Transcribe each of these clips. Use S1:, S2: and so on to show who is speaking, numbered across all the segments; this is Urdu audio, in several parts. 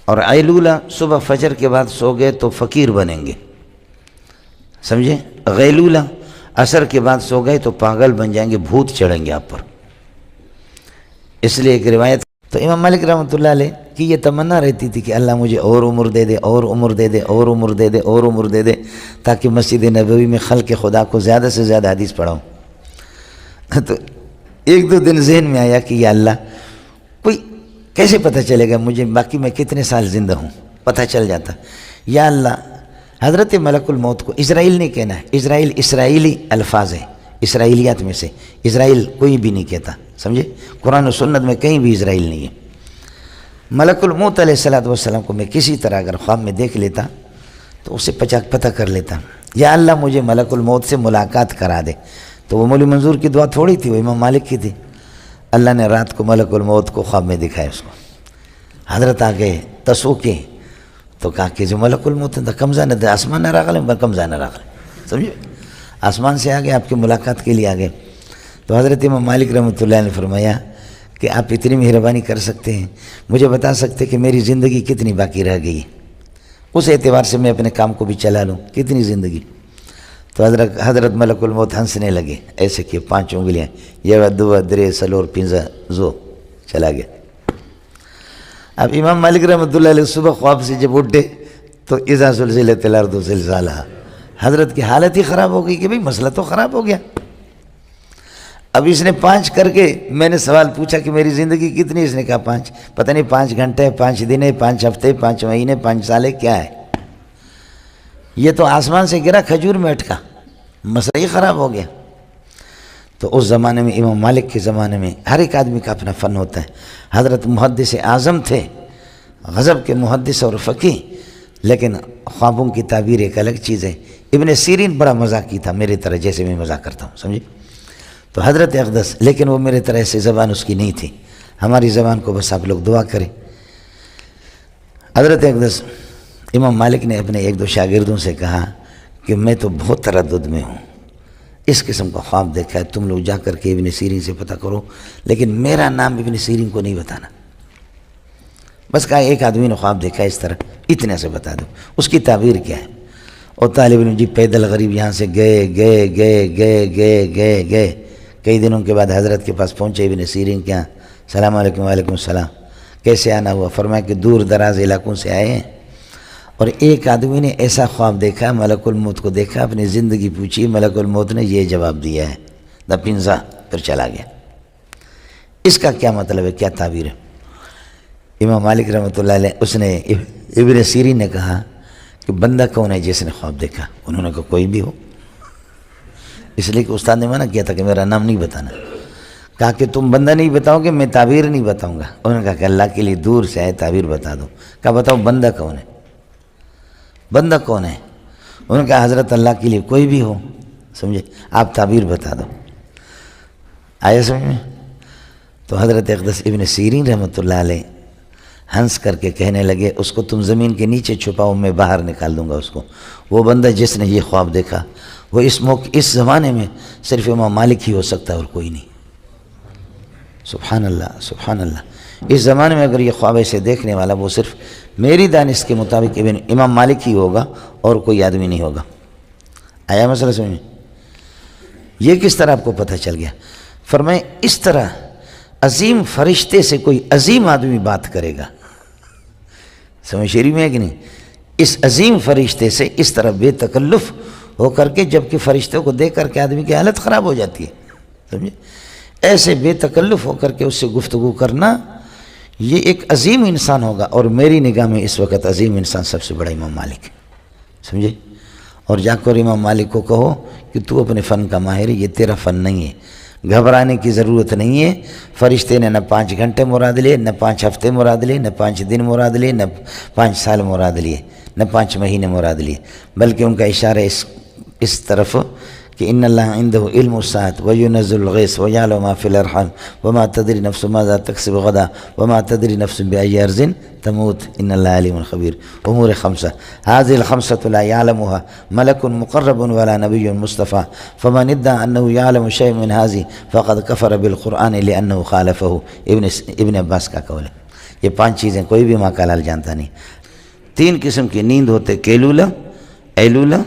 S1: اور غیلولہ صبح فجر کے بعد سو گئے تو فقیر بنیں گے، سمجھے؟ غیلولہ عصر کے بعد سو گئے تو پاگل بن جائیں گے، بھوت چڑھیں گے آپ پر۔ اس لیے ایک روایت، تو امام مالک رحمۃ اللہ علیہ کی یہ تمنا رہتی تھی کہ اللہ مجھے اور عمر دے دے، اور عمر دے دے، اور عمر دے دے، اور عمر دے دے، تاکہ مسجد نبوی میں خلق خدا کو زیادہ سے زیادہ حدیث پڑھاؤں۔ تو ایک دو دن ذہن میں آیا کہ یا اللہ، کوئی کیسے پتہ چلے گا مجھے باقی میں کتنے سال زندہ ہوں؟ پتہ چل جاتا۔ یا اللہ، حضرت ملک الموت کو اسرائیل نہیں کہنا ہے، اسرائیل اسرائیلی الفاظ ہے، اسرائیلیات میں سے اسرائیل کوئی بھی نہیں کہتا، سمجھے؟ قرآن و سنت میں کہیں بھی اسرائیل نہیں ہے۔ ملک الموت علیہ السلام کو میں کسی طرح اگر خواب میں دیکھ لیتا تو اسے پتہ کر لیتا، یا اللہ مجھے ملک الموت سے ملاقات کرا دے۔ تو وہ مولی منظور کی دعا تھوڑی تھی، وہ امام مالک کی تھی۔ اللہ نے رات کو ملک الموت کو خواب میں دکھایا اس کو۔ حضرت آگے تسو کے تو کہا کہ جو ملک الموت ہے کمزان ہے، آسمان نہ راغلے کمزان نہ راغلے، سمجھے؟ آسمان سے آگے آپ کی ملاقات کے لیے آگے۔ تو حضرت امام مالک رحمۃ اللہ نے فرمایا کہ آپ اتنی مہربانی کر سکتے ہیں، مجھے بتا سکتے کہ میری زندگی کتنی باقی رہ گئی، اس اعتبار سے میں اپنے کام کو بھی چلا لوں، کتنی زندگی؟ تو حضرت ملک الموت ہنسنے لگے، ایسے کہ 5 انگلیاں، یہ دو درے سلور پنزا زو، چلا گیا۔ اب امام مالک رحمۃ اللہ علیہ صبح خواب سے جب اٹھے تو اذا زلزلت الارض زلزالہا، حضرت کی حالت ہی خراب ہو گئی کہ بھئی مسئلہ تو خراب ہو گیا۔ اب اس نے 5 کر کے میں نے سوال پوچھا کہ میری زندگی کتنی؟ اس نے کہا 5، پتہ نہیں 5 گھنٹے، 5 دن، 5 ہفتے، 5 مہینے، 5 سال کیا ہے؟ یہ تو آسمان سے گرا کھجور میں اٹکا، مسئلہ ہی خراب ہو گیا۔ تو اس زمانے میں امام مالک کے زمانے میں ہر ایک آدمی کا اپنا فن ہوتا ہے۔ حضرت محدث اعظم تھے، غضب کے محدث اور فقیہ، لیکن خوابوں کی تعبیر ایک الگ چیز ہے۔ ابن سیرین بڑا مذاقی تھا، میرے طرح جیسے میں مذاق کرتا ہوں، سمجھے؟ تو حضرت اقدس، لیکن وہ میرے طرح سے زبان اس کی نہیں تھی، ہماری زبان کو بس آپ لوگ دعا کریں۔ حضرت اقدس امام مالک نے اپنے 1-2 شاگردوں سے کہا کہ میں تو بہت تردد میں ہوں، اس قسم کا خواب دیکھا ہے، تم لوگ جا کر کے ابن سیرین سے پتہ کرو، لیکن میرا نام ابن سیرین کو نہیں بتانا۔ بس کہا ایک آدمی نے خواب دیکھا اس طرح، اتنے سے بتا دو اس کی تعبیر کیا ہے۔ اور طالب علم جی پیدل غریب یہاں سے گئے، کئی دنوں کے بعد حضرت کے پاس پہنچے ابن سیرین کے یہاں، السلام علیکم، وعلیکم السلام، کیسے آنا ہوا؟ فرمایا کہ دور دراز علاقوں سے آئے ہیں، اور ایک آدمی نے ایسا خواب دیکھا، ملک الموت کو دیکھا، اپنی زندگی پوچھی، ملک الموت نے یہ جواب دیا ہے، دا پنزا، پھر چلا گیا۔ اس کا کیا مطلب ہے، کیا تعبیر ہے؟ امام مالک رحمۃ اللہ علیہ، اس نے ابن سیرین نے کہا کہ بندہ کون ہے جس نے خواب دیکھا؟ انہوں نے کہا کوئی بھی ہو، اس لیے کہ استاد نے منع کیا تھا کہ میرا نام نہیں بتانا۔ کہا کہ تم بندہ نہیں بتاؤ گے، میں تعبیر نہیں بتاؤں گا۔ انہوں نے کہا کہ اللہ کے لیے دور سے آئے، تعبیر بتا دو۔ کہا بتاؤ بندہ کون ہے، بندہ کون ہے؟ انہوں نے کہا حضرت اللہ کے لیے کوئی بھی ہو، سمجھے، آپ تعبیر بتا دو۔ آیا سمجھ میں؟ تو حضرت اقدس ابن سیرین رحمۃ اللہ علیہ ہنس کر کے کہنے لگے، اس کو تم زمین کے نیچے چھپاؤ، میں باہر نکال دوں گا اس کو۔ وہ بندہ جس نے یہ خواب دیکھا، وہ اس زمانے میں صرف امام مالک ہی ہو سکتا ہے اور کوئی نہیں۔ سبحان اللہ، سبحان اللہ۔ اس زمانے میں اگر یہ خواب ایسے دیکھنے والا، وہ صرف میری دانش کے مطابق امام مالک ہی ہوگا اور کوئی آدمی نہیں ہوگا۔ آیا مسئلہ سمجھ میں؟ یہ کس طرح آپ کو پتہ چل گیا؟ فرمائیں اس طرح عظیم فرشتے سے کوئی عظیم آدمی بات کرے گا، سمجھ شریف میں ہے کہ نہیں؟ اس عظیم فرشتے سے اس طرح بے تکلف ہو کر کے، جبکہ فرشتوں کو دیکھ کر کے آدمی کی حالت خراب ہو جاتی ہے، سمجھے؟ ایسے بے تکلف ہو کر کے اس سے گفتگو کرنا، یہ ایک عظیم انسان ہوگا۔ اور میری نگاہ میں اس وقت عظیم انسان سب سے بڑا امام مالک ہے، سمجھے؟ اور جا کر امام مالک کو کہو کہ تو اپنے فن کا ماہر ہے، یہ تیرا فن نہیں ہے، گھبرانے کی ضرورت نہیں ہے۔ فرشتے نے نہ 5 گھنٹے مراد لیے، نہ 5 ہفتے مراد لیے، نہ 5 دن مراد لیے، نہ 5 سال مراد لیے، نہ 5 مہینے مراد لیے، بلکہ ان کا اشارہ اس طرف کہ ان اللہ عنده علم الساعة وينزل الغيث ويعلم ما في الارحام وما تدري نفس ماذا تكسب غدا وما تدري نفس بأي أرض تموت ان اللہ علیم خبیر۔ امور 5 هذه ال5 لا يعلمها ملك مقرب ولا نبي مصطفى فمن ادعى انه يعلم شيء من هذه فقد كفر بالقرآن لانه خالفه۔ ابن عباس کا قول ہے، یہ 5 چیزیں کوئی بھی ماں کا حلال جانتا نہیں۔ 3 قسم کی نیند ہوتے، کیلولہ، ایلولہ،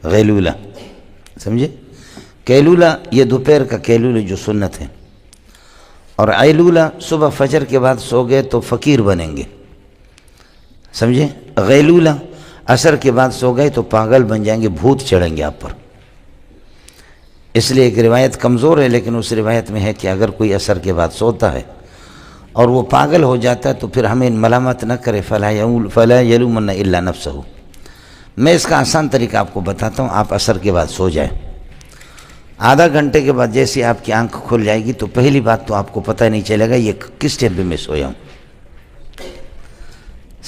S1: غیلولہ، سمجھے؟ کیلولہ یہ دوپہر کا کیلولہ جو سنت ہے، اور ایلولہ صبح فجر کے بعد سو گئے تو فقیر بنیں گے، سمجھے؟ غیلولہ عصر کے بعد سو گئے تو پاگل بن جائیں گے، بھوت چڑھیں گے آپ پر۔ اس لیے ایک روایت کمزور ہے، لیکن اس روایت میں ہے کہ اگر کوئی عصر کے بعد سوتا ہے اور وہ پاگل ہو جاتا ہے تو پھر ہمیں ملامت نہ کرے، فلا یلومن الا نفسہ۔ میں اس کا آسان طریقہ آپ کو بتاتا ہوں، آپ عصر کے بعد سو جائیں، آدھا گھنٹے کے بعد جیسے آپ کی آنکھ کھل جائے گی تو پہلی بات تو آپ کو پتہ نہیں چلے گا یہ کس ٹائم پہ میں سویا ہوں،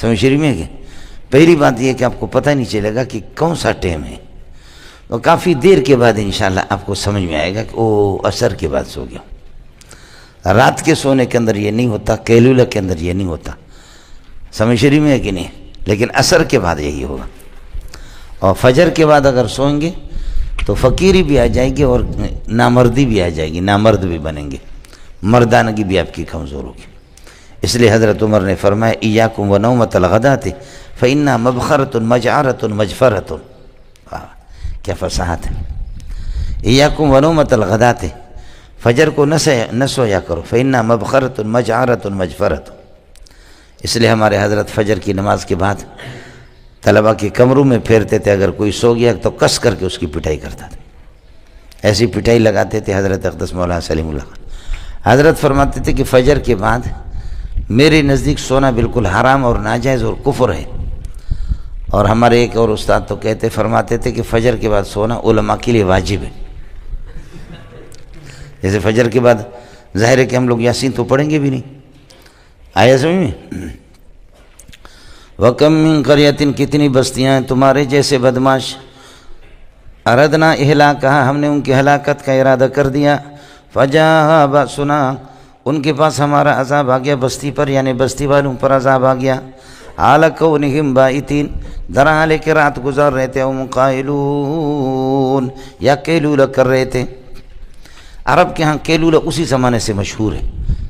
S1: سمجھ شریف میں کہ پہلی بات یہ کہ آپ کو پتہ نہیں چلے گا کہ کون سا ٹائم ہے، تو کافی دیر کے بعد انشاءاللہ آپ کو سمجھ میں آئے گا کہ او عصر کے بعد سو گیا۔ رات کے سونے کے اندر یہ نہیں ہوتا، کیلولہ کے اندر یہ نہیں ہوتا، سمجھ شریف میں ہے کہ نہیں، لیکن عصر کے بعد یہی ہوگا۔ اور فجر کے بعد اگر سوئیں گے تو فقیری بھی آ جائے گی اور نامردی بھی آ جائے گی، نامرد بھی بنیں گے، مردانگی بھی آپ کی کمزور ہوگی۔ اس لیے حضرت عمر نے فرمایا ایاکم ونومۃ الغداۃ فإنہا مبخرۃ مجعرۃ مجفرۃ۔ کیا فصاحت ہے! ایاکم ونومۃ الغداۃ، فجر کو نہ سویا کرو، فإنہا مبخرۃ مجعرۃ مجفرۃ۔ اس لیے ہمارے حضرت فجر کی نماز کے بعد طلبہ کے کمروں میں پھیرتے تھے، اگر کوئی سو گیا تو کس کر کے اس کی پٹائی کرتا تھا، ایسی پٹائی لگاتے تھے حضرت اقدس مولانا سلیم اللہ خان۔ حضرت فرماتے تھے کہ فجر کے بعد میرے نزدیک سونا بالکل حرام اور ناجائز اور کفر ہے۔ اور ہمارے ایک اور استاد تو فرماتے تھے کہ فجر کے بعد سونا علماء کے لیے واجب ہے۔ جیسے فجر کے بعد ظاہر ہے کہ ہم لوگ یاسین تو پڑھیں گے بھی نہیں، آیا سمجھ میں؟ وَكَمْ مِنْ قَرْيَةٍ کتنی بستیاں ہیں تمہارے جیسے بدماش، اردنا اہلاکہا ہم نے ان کی ہلاکت کا ارادہ کر دیا، فجاء بأسنا ان کے پاس ہمارا عذاب آ گیا، بستی پر یعنی بستی والوں پر عذاب آ گیا، حال کونہم بائتین درحالے کے رات گزار رہے تھے، ہم قائلون یا کیلولہ کر رہے تھے۔ عرب کے ہاں کیلولہ اسی زمانے سے مشہور ہے،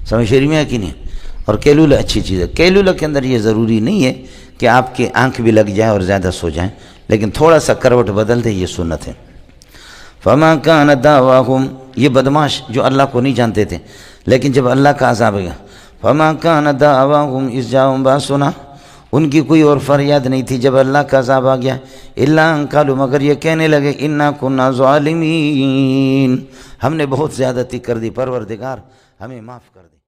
S1: سمجھ شریف میں ہے کہ نہیں؟ اور کیلولہ اچھی چیز ہے۔ کیلولہ کے اندر یہ ضروری نہیں ہے کہ آپ کی آنکھ بھی لگ جائے اور زیادہ سو جائیں، لیکن تھوڑا سا کروٹ بدل دے، یہ سنت ہے۔ فما کان دعواہم، یہ بدماش جو اللہ کو نہیں جانتے تھے، لیکن جب اللہ کا عذاب گیا، فما کان دعواہم اذ جاءہم باسنا، ان کی کوئی اور فریاد نہیں تھی جب اللہ کا عذاب آ گیا، الا ان قالوا مگر یہ کہنے لگے انا کنا ظالمین، ہم نے بہت زیادتی کر دی، پروردگار ہمیں معاف کر دی۔